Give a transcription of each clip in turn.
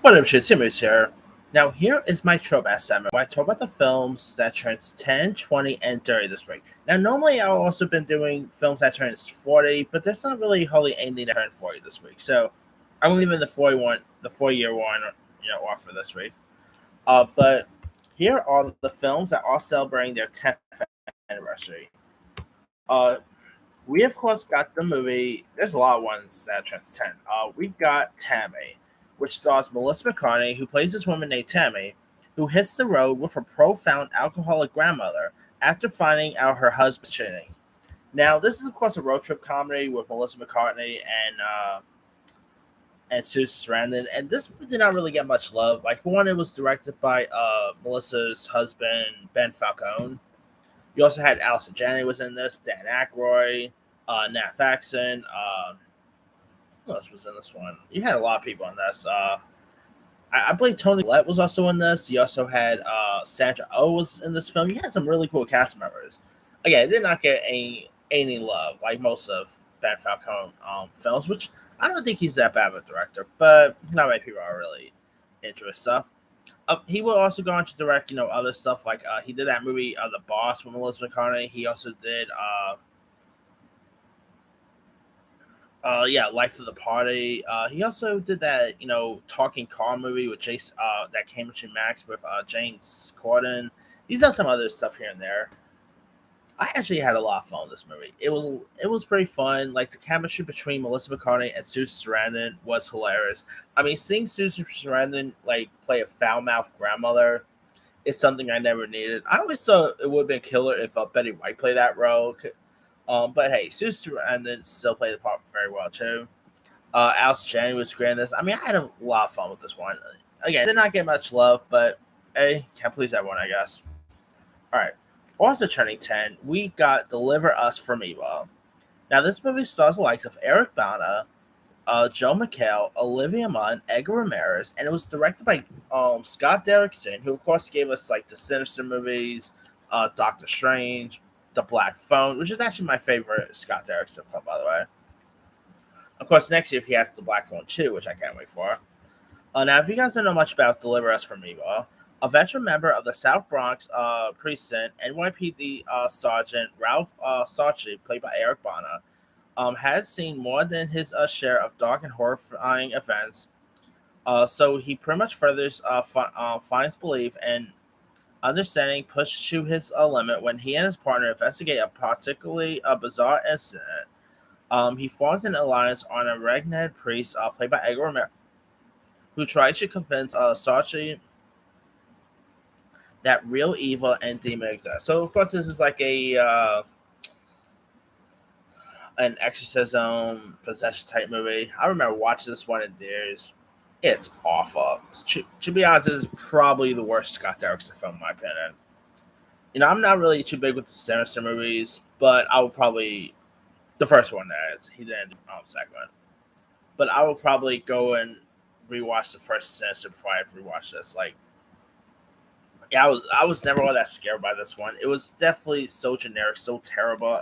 What up, shit? Simmons here. Now, here is my throwback segment where I talk about the films that turns 10, 20, and 30 this week. Now, normally I've also been doing films that turns 40, but there's not really hardly anything that turned 40 this week. So I'm leaving the 4 year one, off for this week. But here are the films that are celebrating their 10th anniversary. Uh, we of course got the movie. There's a lot of ones that turns 10. We've got Tammy, which stars Melissa McCartney, who plays this woman named Tammy, who hits the road with her profound alcoholic grandmother after finding out her husband's cheating. Now, this is of course a road trip comedy with Melissa McCartney and Susan Sarandon, and this movie did not really get much love. Like for one, it was directed by Melissa's husband Ben Falcone. You also had Allison Janney was in this, Dan Aykroyd, Nat Faxon. Who else was in this one? You had a lot of people in this. I believe Tony Collette was also in this. You also had Sandra Oh was in this film. You had some really cool cast members. Again, it did not get any love like most of Ben Falcone films, which I don't think he's that bad of a director, but not many people are really into his stuff. He will also go on to direct, other stuff like he did that movie, The Boss with Melissa McCartney. He also did, Life of the Party. He also did that, Talking Car movie with Jason, that came to Max with James Corden. He's done some other stuff here and there. I actually had a lot of fun with this movie. It was pretty fun. Like the chemistry between Melissa McCartney and Susan Sarandon was hilarious. I mean, seeing Susan Sarandon like play a foul mouthed grandmother is something I never needed. I always thought it would have been killer if Betty White played that role. But hey, Susan Sarandon still played the part very well too. Alice Janney was great in this. I mean, I had a lot of fun with this one. Again, did not get much love, but hey, can't please everyone, I guess. All right. Also turning 10, we got Deliver Us from Evil. Now, this movie stars the likes of Eric Bana, Joe McHale, Olivia Munn, Edgar Ramirez, and it was directed by Scott Derrickson, who, of course, gave us like the Sinister movies, Doctor Strange, The Black Phone, which is actually my favorite Scott Derrickson film, by the way. Of course, next year he has The Black Phone 2, which I can't wait for. Now, if you guys don't know much about Deliver Us from Evil, a veteran member of the South Bronx precinct, NYPD Sergeant Ralph Sarchi, played by Eric Bana, has seen more than his share of dark and horrifying events. So he pretty much furthers finds belief and understanding pushed to his limit when he and his partner investigate a particularly bizarre incident. He forms an alliance on a redneck priest, played by Edgar Ramirez, who tries to convince Sarchi that real evil and demon exist. So of course this is like a an exorcism possession type movie. I remember watching this one in theaters. It's awful. To be honest, it's probably the worst Scott Derrickson film in my opinion. I'm not really too big with the Sinister movies, but I would probably the first one that is. He didn't do second one. But I will probably go and rewatch the first Sinister before I rewatch this. Like yeah, I was never all that scared by this one. It was definitely so generic, so terrible.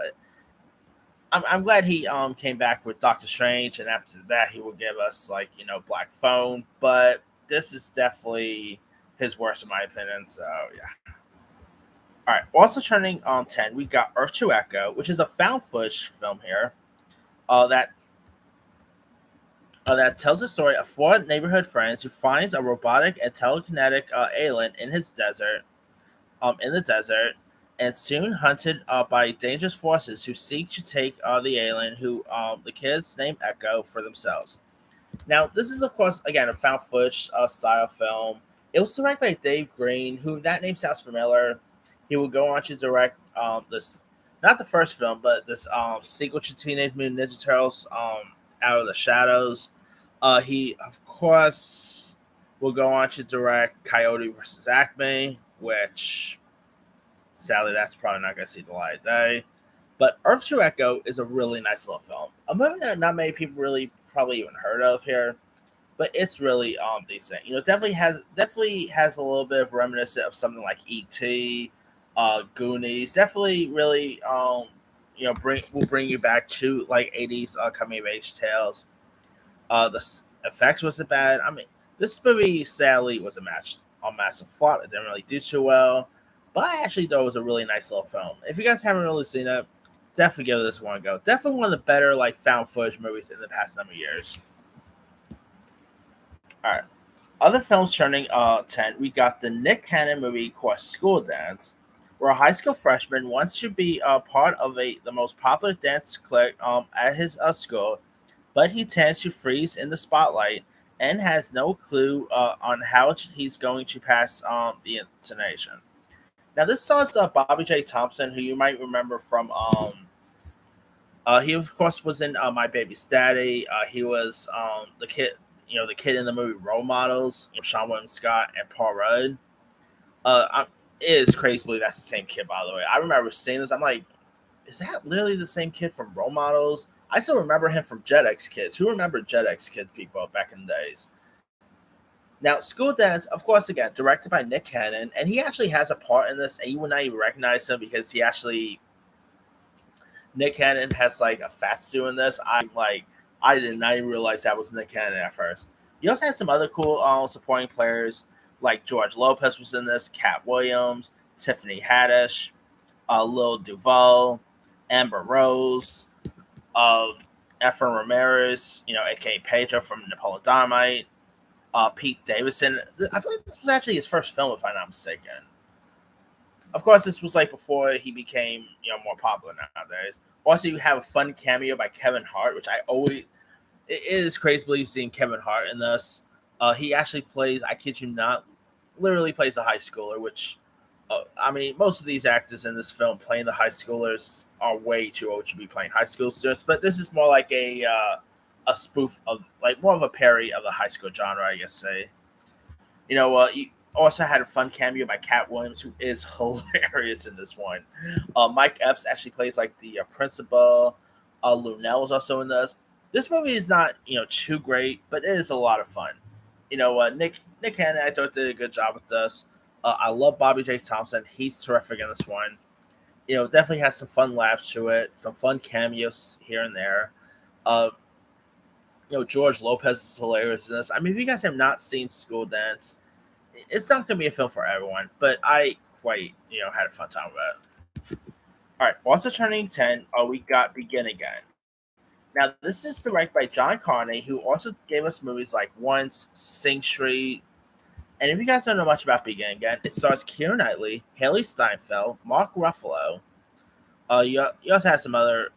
I'm glad he came back with Doctor Strange, and after that he will give us like Black Phone. But this is definitely his worst in my opinion. So yeah. All right. Also turning 10, we got Earth to Echo, which is a found footage film here. That that tells the story of four neighborhood friends who finds a robotic and telekinetic alien in the desert, and soon hunted by dangerous forces who seek to take the alien, who the kids name Echo, for themselves. Now, this is of course again a found footage style film. It was directed by Dave Green, who that name sounds familiar. He would go on to direct this, not the first film, but this sequel to Teenage Mutant Ninja Turtles, Out of the Shadows. He, of course, will go on to direct Coyote versus Acme, which sadly that's probably not going to see the light of day. But Earth to Echo is a really nice little film. A movie that not many people really probably even heard of here, but it's really decent. Definitely has a little bit of reminiscent of something like E.T., Goonies. Definitely really bring you back to like 80s coming of age tales. The effects wasn't bad. I mean, This movie sadly was a massive flop. It didn't really do too well, but I actually thought it was a really nice little film. If you guys haven't really seen it, definitely give this one a go. Definitely one of the better like found footage movies in the past number of years. All right. Other films turning 10, we got the Nick Cannon movie called School Dance, where a high school freshman wants to be a part of the most popular dance clique at his school, but he tends to freeze in the spotlight and has no clue on how he's going to pass the intonation. Now, this stars Bobby J. Thompson, who you might remember from. He of course was in My Baby's Daddy. He was the kid, the kid in the movie Role Models. Sean William Scott and Paul Rudd. It is crazy to believe that's the same kid. By the way, I remember seeing this. I'm like, is that literally the same kid from Role Models? I still remember him from Jet X Kids. Who remember Jet X Kids people back in the days? Now, School Dance, of course, again, directed by Nick Cannon, and he actually has a part in this, and you would not even recognize him because Nick Cannon has like a fat stew in this. I did not even realize that was Nick Cannon at first. He also had some other cool supporting players, like George Lopez was in this, Cat Williams, Tiffany Haddish, Lil Duval, Amber Rose, uh, Efren Ramirez, aka Pedro from Napoleon Dynamite, Pete Davidson. I believe this was actually his first film, if I'm not mistaken. Of course, this was like before he became more popular nowadays. Also, you have a fun cameo by Kevin Hart, which I always it is crazy to believe seeing Kevin Hart in this. He actually plays, I kid you not, literally plays a high schooler, which I mean, most of these actors in this film playing the high schoolers are way too old to be playing high school students. But this is more like a spoof of like more of a parody of the high school genre, I guess. Say, you also had a fun cameo by Cat Williams, who is hilarious in this one. Mike Epps actually plays like the principal. Lunell is also in this. This movie is not too great, but it is a lot of fun. Nick Cannon, I thought did a good job with this. I love Bobby J. Thompson. He's terrific in this one. Definitely has some fun laughs to it, some fun cameos here and there. Uh, George Lopez is hilarious in this. I mean, if you guys have not seen School Dance, it's not going to be a film for everyone, but I quite, had a fun time with it. All right, also turning 10, we got Begin Again. Now, this is directed by John Carney, who also gave us movies like Once, Sing Street. And if you guys don't know much about Begin Again, it stars Keira Knightley, Haley Steinfeld, Mark Ruffalo. You also have some other,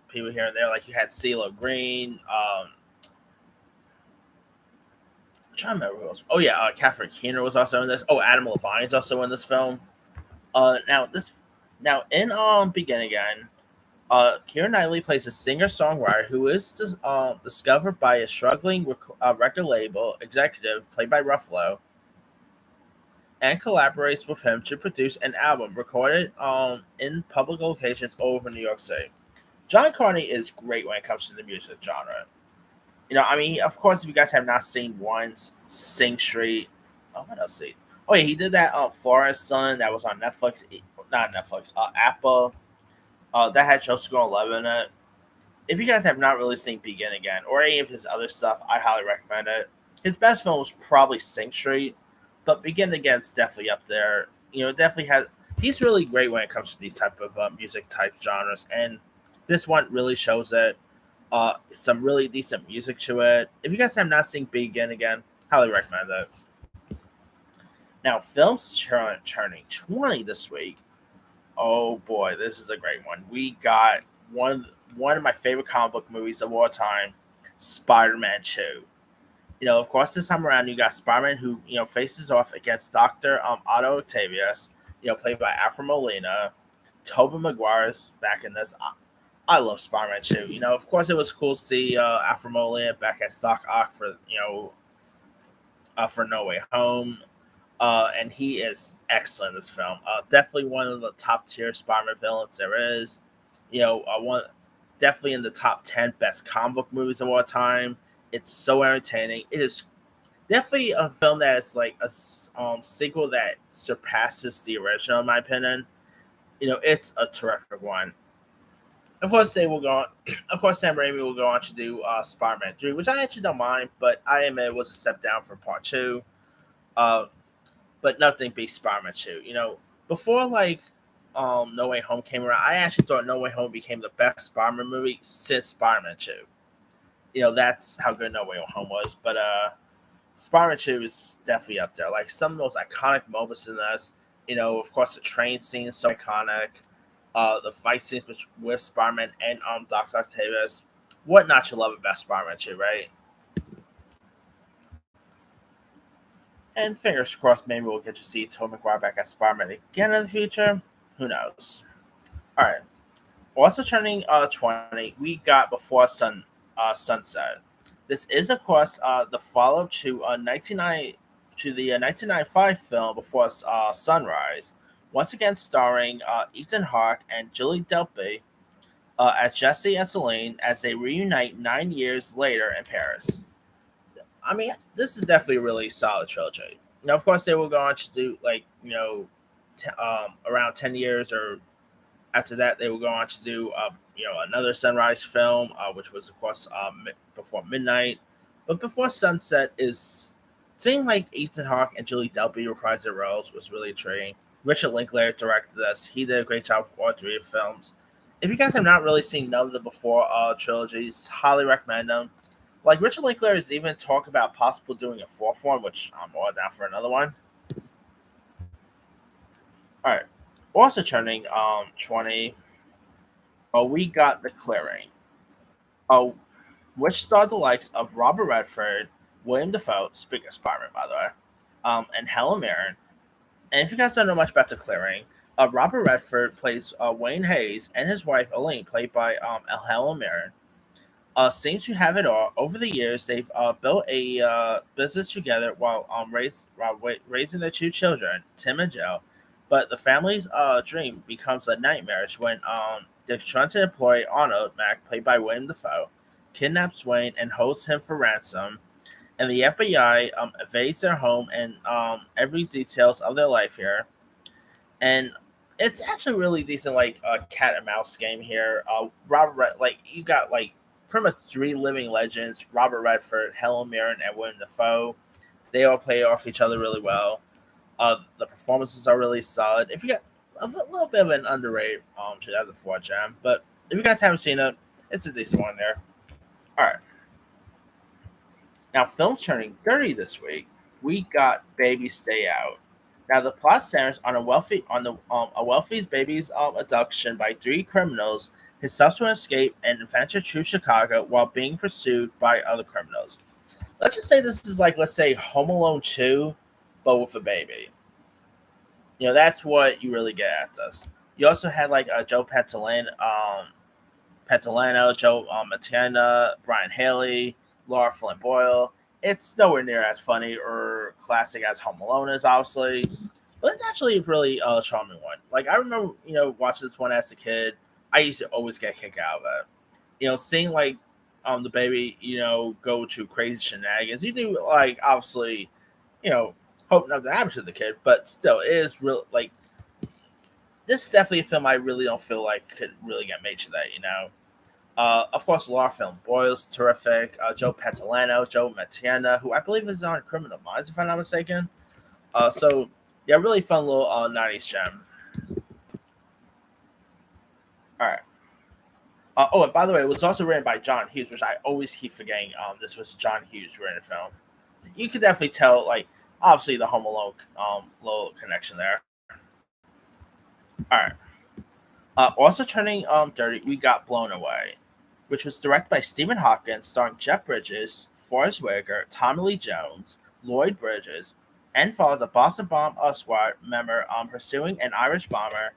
people here and there, like you had CeeLo Green. I'm trying to remember who else. Oh yeah, Catherine Keener was also in this. Oh, Adam Levine is also in this film. Now in Begin Again, Keira Knightley plays a singer-songwriter who is discovered by a struggling record label executive played by Ruffalo, and collaborates with him to produce an album recorded in public locations all over New York City. John Carney is great when it comes to the music genre. I mean, of course, if you guys have not seen Once, Sing Street, what else? See? Oh yeah, he did that Florence Son that was on Netflix, not Netflix, Apple. That had Joseph Gordon-Levitt in it. If you guys have not really seen Begin Again or any of his other stuff, I highly recommend it. His best film was probably Sing Street, but Begin Again is definitely up there. Definitely has. He's really great when it comes to these type of music type genres, and this one really shows it. Some really decent music to it. If you guys have not seen Begin Again, highly recommend it. Now, films turning 20 this week. Oh boy, this is a great one. We got one of my favorite comic book movies of all time, Spider-Man 2. Of course, this time around you got Spider-Man who faces off against Doctor Otto Octavius, played by Alfred Molina. Tobey Maguire's back in this. I love Spider-Man 2. Of course, it was cool to see Alfred Molina back at Stock Ock for for No Way Home. And he is excellent in this film. Definitely one of the top tier Spider-Man villains there is. One definitely in the top 10 best comic book movies of all time. It's so entertaining. It is definitely a film that is like a sequel that surpasses the original, in my opinion. It's a terrific one. Of course, they will go on. Of course, Sam Raimi will go on to do Spider-Man 3, which I actually don't mind, but I admit it was a step down from Part 2. Uh, but nothing beats Spider-Man 2. Before No Way Home came around, I actually thought No Way Home became the best Spider-Man movie since Spider-Man 2. That's how good No Way Home was. But Spider-Man 2 is definitely up there. Like some of those iconic moments in this. Of course, the train scene is so iconic. The fight scenes with Spider-Man and Doctor Octavius. What not to love about Spider-Man 2, right? And fingers crossed, maybe we'll get to see Tobey Maguire back as Spider-Man again in the future. Who knows? All right. Also turning 20, we got Before Sunset. This is, of course, the follow-up to 1995 film Before Sunrise. Once again, starring Ethan Hawke and Julie Delpy as Jesse and Celine as they reunite 9 years later in Paris. I mean, this is definitely a really solid trilogy. Of course, they will go on to do around 10 years, or after that, they will go on to do another Sunrise film, which was of course Before Midnight. But Before Sunset is seeing like Ethan Hawke and Julie Delpy reprise their roles was really intriguing. Richard Linklater directed this. He did a great job with all three of the films. If you guys have not really seen none of the Before trilogies, highly recommend them. Like Richard Linklater has even talked about possible doing a fourth one, which I'm all down for another one. All right. Also turning 20, we got The Clearing. Oh, which starred the likes of Robert Redford, William Dafoe, speaking of Spider-Man, by the way, and Helen Mirren. And if you guys don't know much about The Clearing, Robert Redford plays Wayne Hayes, and his wife Elaine, played by Helen Mirren, seems to have it all. Over the years, they've built a business together while raising their two children, Tim and Joe. But the family's dream becomes a nightmare when the confronted employee Arnold Mack, played by William Dafoe, kidnaps Wayne and holds him for ransom. And the FBI invades their home and every details of their life here. And it's actually really decent, like a cat and mouse game here. Like you got like pretty much three living legends: Robert Redford, Helen Mirren, and William Dafoe. They all play off each other really well. The performances are really solid. If you got a little bit of an underrated 2004 gem, but if you guys haven't seen it, it's a decent one there. All right. Now, films turning 30 this week. We got Baby Stay Out. Now, the plot centers on a wealthy baby's abduction by three criminals, his subsequent escape, and adventure through Chicago while being pursued by other criminals. Let's just say this is like, let's say, Home Alone 2, but with a baby. That's what you really get at this. You also had like Joe Pantoliano, Joe Mantegna, Brian Haley, Laura Flynn Boyle. It's nowhere near as funny or classic as Home Alone is, obviously, but it's actually a really charming one. Like I remember, watching this one as a kid. I used to always get a kick out of it. Seeing like the baby, go to crazy shenanigans. You do like obviously, you know, hope nothing happens to the kid, but still, it is real. Like this is definitely a film I really don't feel like could really get made today. Of course, Laura Film Boyle's terrific. Joe Pantoliano, Joe Mantegna, who I believe is on Criminal Minds, if I'm not mistaken. So yeah, really fun little '90s gem. All right. And by the way, it was also written by John Hughes, which I always keep forgetting. This was John Hughes written the film. You could definitely tell, like, obviously the Home Alone little connection there. All right. Also turning 30, we got Blown Away, which was directed by Stephen Hawkins, starring Jeff Bridges, Forrest Whitaker, Tommy Lee Jones, Lloyd Bridges, and follows a Boston Bomb Squad member pursuing an Irish bomber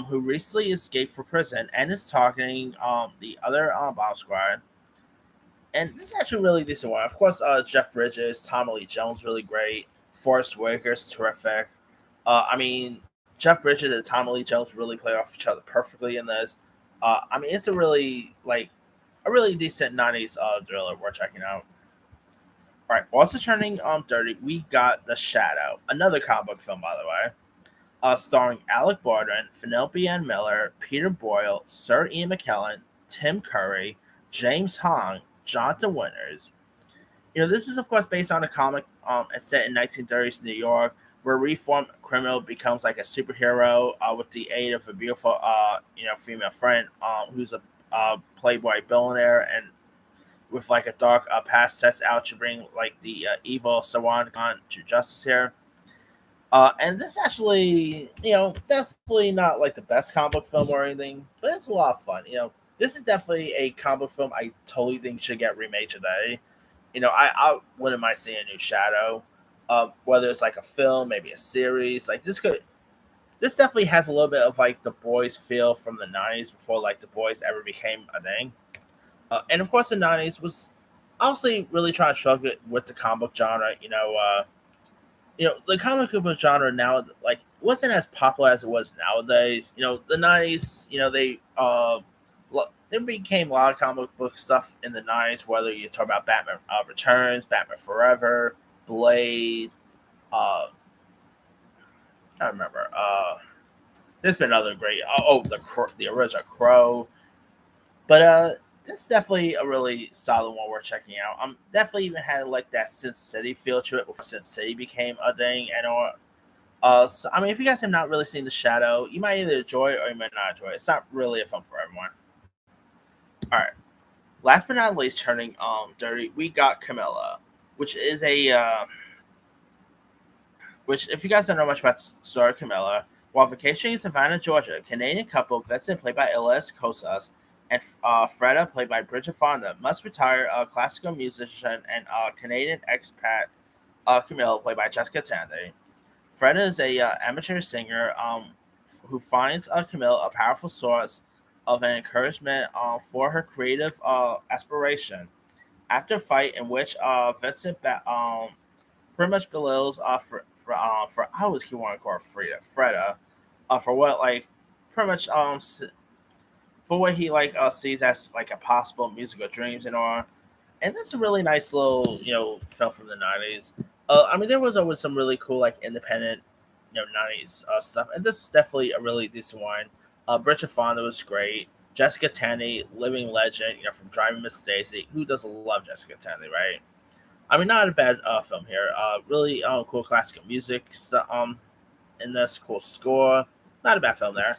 who recently escaped from prison and is targeting the other bomb squad. And this is actually really decent one. Of course, Jeff Bridges, Tommy Lee Jones, really great. Forrest Whitaker's terrific. I mean, Jeff Bridges and Tommy Lee Jones really play off each other perfectly in this. I mean, it's a really decent '90s thriller we're checking out. All right, also turning 30, we got The Shadow, another comic book film, by the way. starring Alec Baldwin, Penelope Ann Miller, Peter Boyle, Sir Ian McKellen, Tim Curry, James Hong, Jonathan Winters. This is of course based on a comic set in 1930s New York, where a reformed criminal becomes like a superhero with the aid of a beautiful, female friend who's a playboy billionaire and with like a dark past, sets out to bring like the evil Sawan Khan to justice here. And this actually, definitely not like the best comic book film or anything, but it's a lot of fun. This is definitely a comic book film I totally think should get remade today. I wouldn't mind seeing a new Shadow, whether it's like a film, maybe a series. Like this definitely has a little bit of like the boys feel from the '90s before like the boys ever became a thing. And of course, the '90s was obviously really trying to struggle with the comic book genre. The comic book genre now like wasn't as popular as it was nowadays. The '90s, there became a lot of comic book stuff in the '90s. Whether you talk about Batman Returns, Batman Forever, Blade, I remember. There's been other great. The original Crow, but this is definitely a really solid one worth checking out. Definitely even had like that Sin City feel to it before Sin City became a thing. And so I mean, if you guys have not really seen The Shadow, you might either enjoy it or you might not enjoy it. It's not really a film for everyone. All right. Last but not least, turning dirty, we got Camilla, which is which if you guys don't know much about the story of Camilla, while vacationing in Savannah, Georgia, a Canadian couple, Vincent, played by Elias Cosas, and Freda, played by Bridget Fonda, must retire a classical musician and Canadian expat, Camille, played by Jessica Tandy. Freda is a amateur singer who finds Camille a powerful source of an encouragement for her creative aspiration. After a fight in which Vincent pretty much belittles for I always keep wanting to call her Freda, for what like pretty much for what he like sees as like a possible musical dreams and all. And that's a really nice little film from the '90s. I mean, there was always some really cool like independent '90s stuff, and this is definitely a really decent one. Bridget Fonda was great. Jessica Tandy, living legend, from Driving Miss Daisy. Who doesn't love Jessica Tandy, right? I mean, not a bad film here. Really cool classical music. In this cool score. Not a bad film there.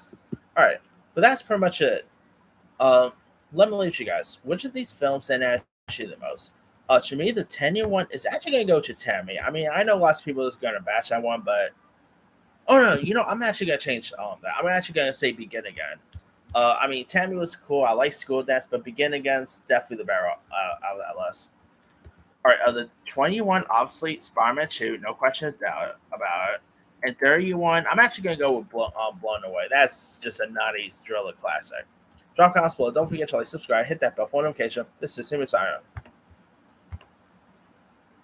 All right, but that's pretty much it. Um, Let me leave you guys. Which of these films stand out to you the most? To me, the 10-year one is actually going to go to Tammy. I mean, I know lots of people is going to bash that one, but oh no, I'm actually going to change that. I'm actually going to say Begin Again. I mean, Tammy was cool. I like School Dance, but Begin Again's definitely the better out of that list. All right, the 21, obviously, Spider-Man 2, no question about it. And 31, I'm actually going to go with Blown Away. That's just a '90s thriller classic. Drop comments below. Don't forget to like, subscribe, hit that bell for notification. This is Simon signing.